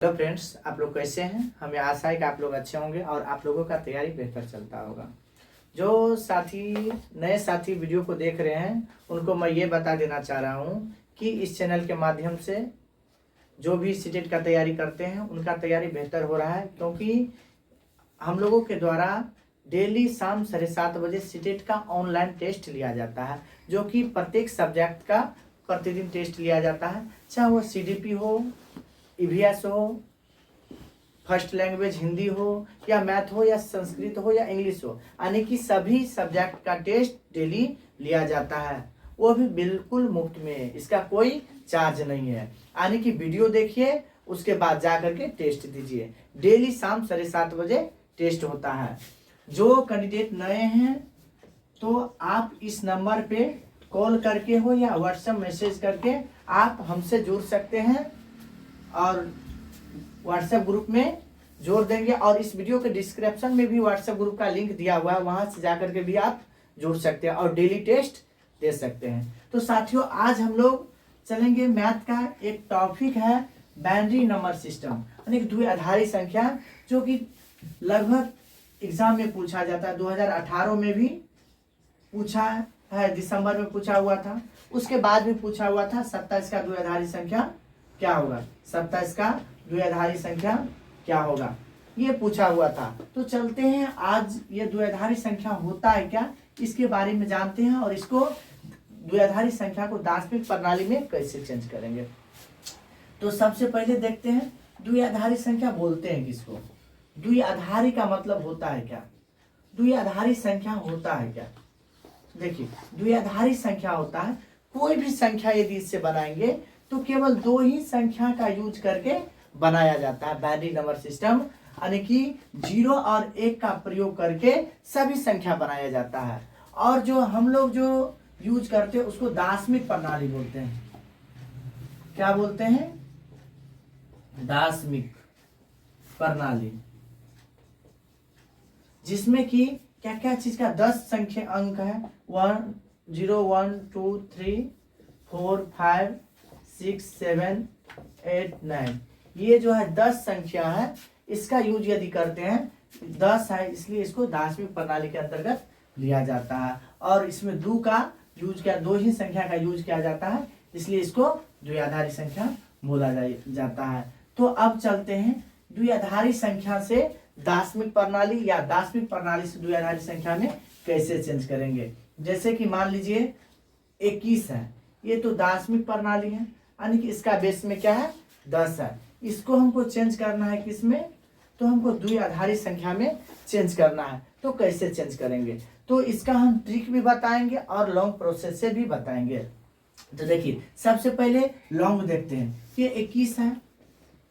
Hello friends, आप लोग कैसे हैं। हमें आशा है कि आप लोग अच्छे होंगे और आप लोगों का तैयारी बेहतर चलता होगा। जो नए साथी वीडियो को देख रहे हैं उनको मैं ये बता देना चाह रहा हूँ कि इस चैनल के माध्यम से जो भी सीटेट का तैयारी करते हैं उनका तैयारी बेहतर हो रहा है, क्योंकि हम लोगों के द्वारा डेली शाम 7:30 बजे सीटेट का ऑनलाइन टेस्ट लिया जाता है, जो कि प्रत्येक सब्जेक्ट का प्रतिदिन टेस्ट लिया जाता है, चाहे वो CDP हो, EVS हो, फर्स्ट लैंग्वेज हिंदी हो या मैथ हो या संस्कृत हो या इंग्लिश हो, यानी कि सभी सब्जेक्ट का टेस्ट डेली लिया जाता है, वो भी बिल्कुल मुफ्त में। इसका कोई चार्ज नहीं है, यानी कि वीडियो देखिए उसके बाद जा करके टेस्ट दीजिए। डेली शाम 7:30 बजे टेस्ट होता है। जो कैंडिडेट नए हैं तो आप इस नंबर पे कॉल करके हो या व्हाट्सएप मैसेज करके आप हमसे जुड़ सकते हैं और व्हाट्सएप ग्रुप में जोड़ देंगे। और इस वीडियो के डिस्क्रिप्शन में भी व्हाट्सएप ग्रुप का लिंक दिया हुआ है, वहां से जाकर के भी आप जुड़ सकते हैं और डेली टेस्ट दे सकते हैं। तो साथियों, आज हम लोग चलेंगे मैथ का एक टॉपिक है बाइनरी नंबर सिस्टम, यानी द्विआधारी संख्या, जो कि लगभग एग्जाम में पूछा जाता है। 2018 में भी पूछा है, दिसंबर में पूछा हुआ था, उसके बाद भी पूछा हुआ था 27 का द्विआधारी संख्या क्या होगा, 27 का द्विआधारी संख्या क्या होगा, ये पूछा हुआ था। तो चलते हैं आज ये द्विआधारी संख्या होता है क्या, इसके बारे में जानते हैं और इसको द्विआधारी संख्या को दार्शनिक प्रणाली में कैसे चेंज करेंगे। तो सबसे पहले देखते हैं द्विआधारी संख्या बोलते हैं किसको, द्विआधारी का मतलब होता है क्या, द्विआधारी संख्या होता है क्या। देखिए, द्विआधारी संख्या होता है कोई भी संख्या यदि इससे बनाएंगे तो केवल दो ही संख्या का यूज करके बनाया जाता है बाइनरी नंबर सिस्टम, यानी कि 0 और 1 का प्रयोग करके सभी संख्या बनाया जाता है। और जो हम लोग जो यूज करते हैं उसको दार्शनिक प्रणाली बोलते हैं। क्या बोलते हैं? दार्शनिक प्रणाली, जिसमें कि क्या क्या चीज का 10 संख्या अंक है, 1 0 1 2 3 4 5 6 7 8 9, ये जो है 10 संख्या है, इसका यूज यदि करते हैं 10 है, इसलिए इसको दार्शनिक प्रणाली के अंतर्गत लिया जाता है। और इसमें दो ही संख्या का यूज किया जाता है, इसलिए इसको द्विआधारी संख्या बोला जाता है। तो अब चलते हैं द्विआधारी संख्या से दार्शनिक प्रणाली या दार्शनिक प्रणाली से द्विआधारी संख्या में कैसे चेंज करेंगे। जैसे कि मान लीजिए 21 है, ये तो दार्शनिक प्रणाली है, यानी कि इसका बेस में क्या है 10 है, इसको हमको चेंज करना है किसमें, तो हमको द्विआधारी संख्या में चेंज करना है। तो कैसे चेंज करेंगे, तो इसका हम ट्रिक भी बताएंगे और लॉन्ग प्रोसेस से भी बताएंगे। तो देखिए, सबसे पहले लॉन्ग देखते हैं। ये 21 है,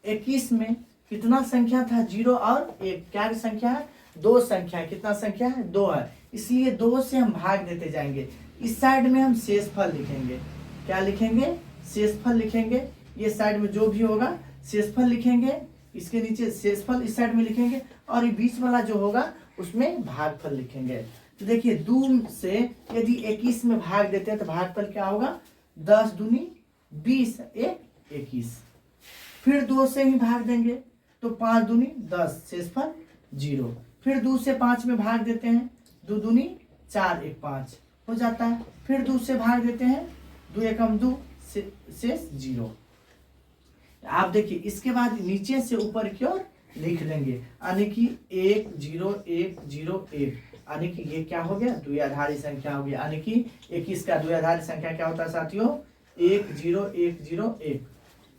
21 में कितना संख्या था, 0 और 1, क्या संख्या है, 2 संख्या, कितना संख्या है 2 है, इसलिए 2 से हम भाग देते जाएंगे। इस साइड में हम शेषफल लिखेंगे, क्या लिखेंगे, शेषफल लिखेंगे। ये साइड में जो भी होगा शेषफल लिखेंगे, इसके नीचे शेषफल इस साइड में लिखेंगे और ये बीच वाला जो होगा उसमें भागफल लिखेंगे। तो देखिए, 2 से यदि 21 में भाग देते हैं तो भागफल क्या होगा, 10 दूनी 20, 1 21। फिर 2 से ही भाग देंगे तो 5 दूनी 10, शेषफल 0। फिर 2 से 5 में भाग देते हैं, 2 दूनी 4, 1 5 हो जाता है। फिर 2 से भाग देते हैं, 2 एकम 2, शेष 0। आप देखिए, इसके बाद नीचे से ऊपर की ओर लिख लेंगे, यानी कि 1 0 1 0 1, यानी कि ये क्या हो गया, द्विआधारी संख्या हो गया। यानी कि 21 का द्विआधारी संख्या क्या होता है साथियों, 1 0 1 0 1,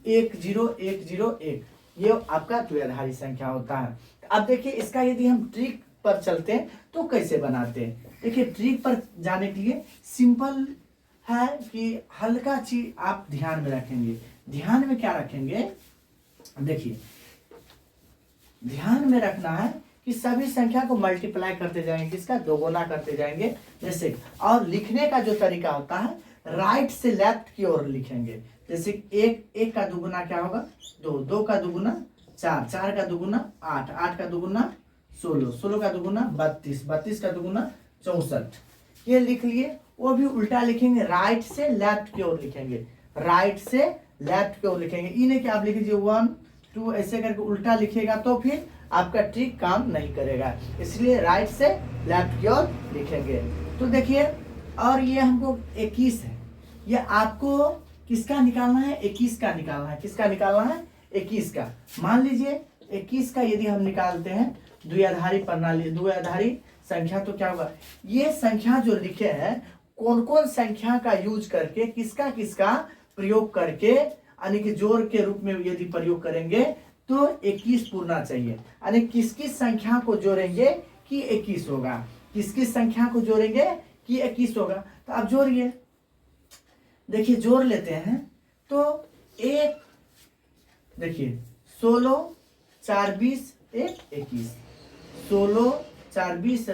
1 0 1 0 1, ये आपका द्विआधारी संख्या होता है। अब देखिए, इसका यदि हम ट्रिक पर चलते हैं तो कैसे बनाते हैं। देखिए, ट्रिक पर जाने के लिए सिंपल है कि हल्का चीज आप ध्यान में रखेंगे। ध्यान में क्या रखेंगे, देखिए ध्यान में रखना है कि सभी संख्या को मल्टीप्लाई करते जाएंगे, किसका, दोगुना करते जाएंगे। जैसे, और लिखने का जो तरीका होता है राइट से लेफ्ट की ओर लिखेंगे। जैसे 1 का दुगुना क्या होगा, 2, 2 का दुगुना 4, 4 का दुगुना 8, 8 का दुगुना 16, 16 का दुगुना 32, 32 का दुगुना 64, ये लिख लिए। वो भी उल्टा लिखेंगे, राइट से लेफ्ट की ओर लिखेंगे, राइट से लेफ्ट की ओर लिखेंगे। इन्हें क्या आप लिख लीजिए 1 2 ऐसे करके उल्टा लिखेगा तो फिर आपका ट्रिक काम नहीं करेगा, इसलिए राइट से लेफ्ट की ओर लिखेंगे। तो देखिए, और ये हमको 21 है, ये आपको किसका निकालना है? 21 का निकालना है। किसका निकालना है? 21 का। मान लीजिए 21 का यदि हम निकालते हैं द्विआधारी प्रणाली, द्विआधारी संख्या, तो क्या होगा? ये संख्या जो लिखे हैं, कौन कौन संख्या का यूज करके, किसका किसका प्रयोग करके, यानी कि जोड़ के रूप में यदि प्रयोग करेंगे तो 21 पूरना चाहिए। यानी किस किस संख्या को जोड़ेंगे कि 21 होगा, किस किस संख्या को जोड़ेंगे कि 21 होगा। तो आप जोड़िए, देखिए जोड़ लेते हैं तो एक, देखिए 16 4 20 1 21, 16 4 20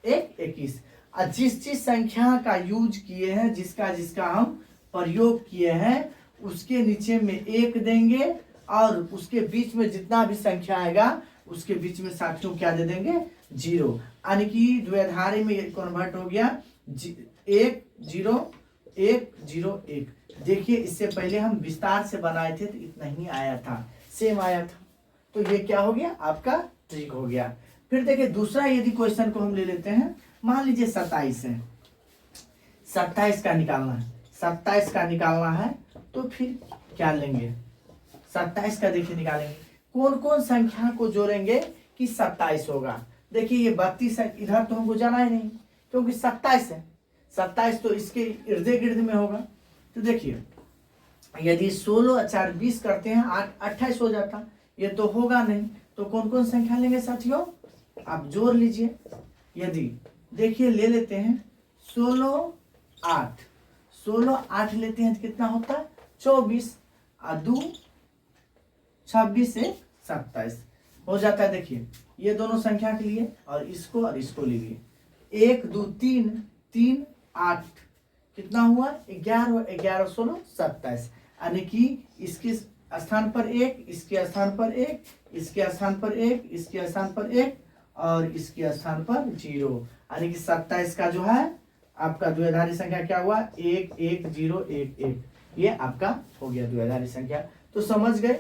1 21। और जिस संख्या का यूज किए हैं, जिसका जिसका हम प्रयोग किए हैं, उसके नीचे में 1 देंगे और उसके बीच में जितना भी संख्या आएगा उसके बीच में साथियों क्या दे देंगे? 0। यानी कि द्विआधारी में कन्वर्ट हो गया 1 0 1 0 1। देखिए इससे पहले हम विस्तार से बनाए थे तो इतना ही आया था, सेम आया था। तो ये क्या हो गया? आपका ट्रिक हो गया। फिर देखिए दूसरा यदि क्वेश्चन को हम ले लेते हैं, मान लीजिए 27 है, 27 का निकालना है, 27 का निकालना है तो फिर क्या लेंगे? 27 का देखिए निकालेंगे, कौन कौन संख्या को जोड़ेंगे कि 27 होगा। देखिए ये 32 है, इधर तो हमको जाना ही नहीं क्योंकि 27 है, 27 तो इसके इर्द गिर्द में होगा। तो देखिए यदि 16 4 20 करते हैं 28 हो जाता, ये तो होगा नहीं। तो कौन कौन संख्या लेंगे साथियों? आप जोड़ लीजिए। यदि देखिए ले लेते हैं 16 8, 16 8 लेते हैं तो कितना होता है? 24 और 2 26 से 27 हो जाता है। देखिए ये दोनों संख्या के लिए और इसको लीजिए, 1 2 3 3 8 कितना हुआ? 11 11 16 27। यानी कि इसके स्थान पर 1, इसके स्थान पर 1, इसके स्थान पर 1, इसके स्थान पर 1 और इसके स्थान पर 0। यानी कि 27 का जो है आपका द्विआधारी संख्या क्या हुआ? 1 1 0 1 1। ये आपका हो गया द्विआधारी संख्या। तो समझ गए,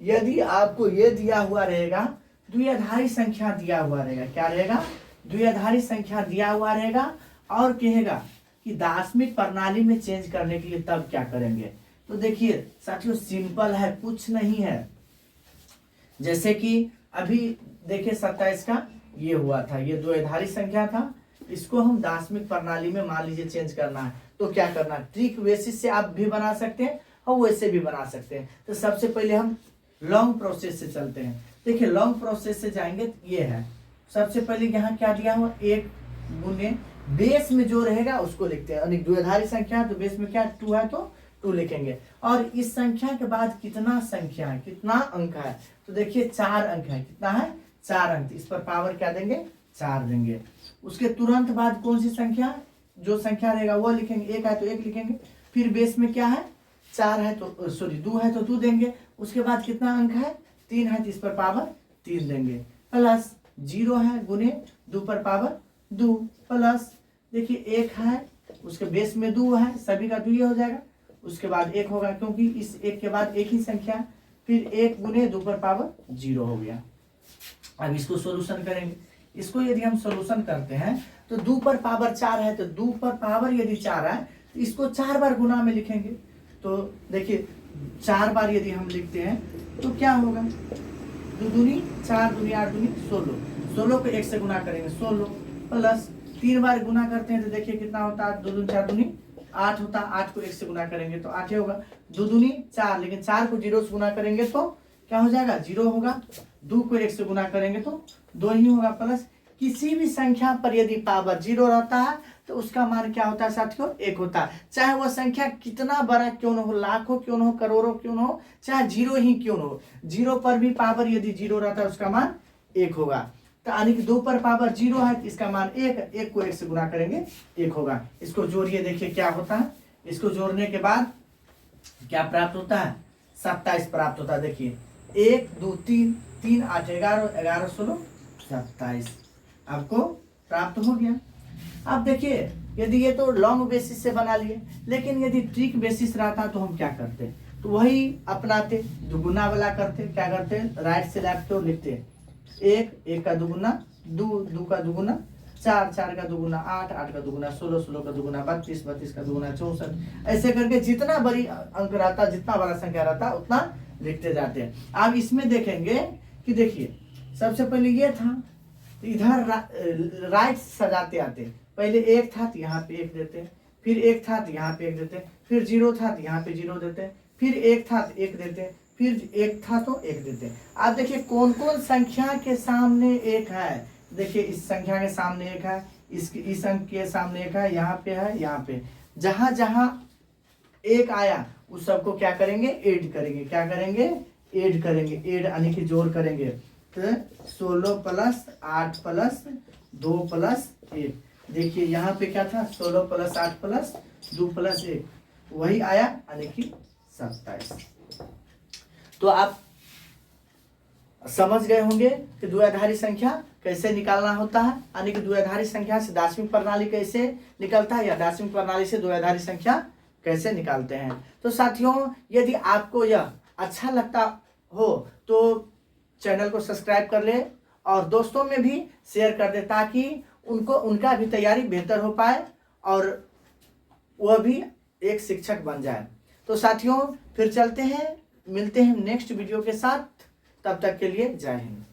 यदि आपको ये दिया हुआ रहेगा, द्विआधारी संख्या दिया हुआ रहेगा, क्या रहेगा? द्विआधारी संख्या दिया हुआ रहेगा और कहेगा कि दार्शनिक प्रणाली में चेंज करने के लिए तब क्या करेंगे। तो देखिए साथियों सिंपल है, कुछ नहीं है। जैसे कि अभी देखिए 27 का ये हुआ था, ये द्विआधारी संख्या था, इसको हम दार्शनिक प्रणाली में मान लीजिए चेंज करना है तो क्या करना? ट्रिक बेसिस से आप भी बना सकते हैं और वैसे भी बना सकते हैं। तो सबसे पहले हम लॉन्ग प्रोसेस से चलते हैं। देखिए लॉन्ग प्रोसेस से जाएंगे तो ये है, सबसे पहले यहाँ क्या दिया हुआ? 1 गुने बेस में जो रहेगा उसको लिखते हैं। यानी द्विआधारी संख्या तो बेस में क्या 2 है तो 2 लिखेंगे। और इस संख्या के बाद कितना संख्या है, कितना अंक है? तो देखिए 4 अंक है। कितना है? 4 अंक। इस पर पावर क्या देंगे? 4 देंगे। उसके तुरंत बाद कौन सी संख्या, जो संख्या रहेगा वो लिखेंगे। 1 है तो 1 लिखेंगे। फिर बेस में क्या है? 4 है तो सॉरी 2 है तो 2 देंगे। उसके बाद कितना अंक है? 3 है तो इस पर पावर 3 देंगे। प्लस 0 है गुने 2 पर पावर 2 प्लस देखिए 1 है, उसके बेस में 2 है, सभी का 2 ही हो जाएगा। उसके बाद 1 होगा क्योंकि इस 1 के बाद एक ही संख्या, फिर 1 गुने 2 पर पावर 0 हो गया। अब इसको सोल्यूशन करेंगे। इसको यदि हम सोल्यूशन करते हैं तो 2 पर पावर 4 है तो 2 पर पावर यदि 4 है तो इसको 4 बार गुना में लिखेंगे। तो देखिए 4 बार यदि हम लिखते हैं तो क्या होगा? 2 दूनी 4 दूनी 8 दूनी 16, 16 को 1 से गुना करेंगे 16 प्लस 3 बार गुना करते हैं तो देखिए कितना होता है? 2 दूनी 4 दूनी 8 होता है। 8 को 1 से गुना करेंगे तो 8 ही होगा। 2 दूनी 4, लेकिन 4 को 0 से गुना करेंगे तो क्या हो जाएगा? 0 होगा। 2 को 1 से गुना करेंगे तो 2 ही होगा। प्लस किसी भी संख्या पर यदि पावर 0 रहता है तो उसका मान क्या होता है साथियों? 1 होता है। चाहे वह संख्या कितना बड़ा क्यों न हो, लाखों क्यों न हो, करोड़ों क्यों न हो, चाहे 0 ही क्यों न हो, 0 पर भी पावर यदि 0 रहता है उसका मान 1 होगा। तो यानी कि 2 पर पावर 0 है तो इसका मान 1, 1 को 1 से गुना करेंगे 1 होगा। इसको जोड़िए, देखिए क्या होता है। इसको जोड़ने के बाद क्या प्राप्त होता है? 27 प्राप्त होता है। देखिए 1 2 3 3 8 11 11 16 27 आपको प्राप्त हो गया। अब देखिए यदि ये तो लॉन्ग बेसिस से बना लिए, लेकिन यदि ट्रिक बेसिस रहता तो हम क्या करते? तो वही अपनाते, दुगुना वाला करते, क्या करते, राइट से लेफ्ट को लिखते, एक, एक का दुगुना दो, दो का दुगुना चार, चार का दुगुना आठ, आठ का दुगुना 16, 16 का दुगुना 32, 32 का दुगुना 64, ऐसे करके जितना बड़ी अंक रहता, जितना बड़ा संख्या रहता उतना लिखते जाते हैं। अब इसमें देखेंगे कि देखिए सबसे पहले ये था, तो इधर राइट सजाते आते, पहले एक था तो यहाँ पे एक देते, फिर एक था तो यहाँ पे एक देते, फिर जीरो था तो यहाँ पे जीरो देते, फिर एक था तो एक देते, फिर एक था तो एक देते। आप देखिए कौन कौन संख्या के सामने एक है, देखिए इस संख्या के सामने एक है, इस अंक के सामने एक है, यहाँ पे है, यहाँ पे, जहां जहां एक आया उस सबको क्या करेंगे, ऐड करेंगे, क्या करेंगे, ऐड करेंगे, ऐड यानी कि जोड़ करेंगे। तो 16 प्लस 8 प्लस 2 प्लस 1, देखिए यहाँ पे क्या था, 16 प्लस 8 प्लस 2 प्लस 1, वही आया यानी कि 27। तो आप समझ गए होंगे कि द्विआधारी संख्या कैसे निकालना होता है, यानी कि द्विआधारी संख्या से दशमिक प्रणाली कैसे निकलता है, या दशमिक प्रणाली से द्विआधारी संख्या कैसे निकालते हैं। तो साथियों यदि आपको यह अच्छा लगता हो तो चैनल को सब्सक्राइब कर ले और दोस्तों में भी शेयर कर दे, ताकि उनको उनका भी तैयारी बेहतर हो पाए और वह भी एक शिक्षक बन जाए। तो साथियों फिर चलते हैं, मिलते हैं नेक्स्ट वीडियो के साथ, तब तक के लिए जय हिंद।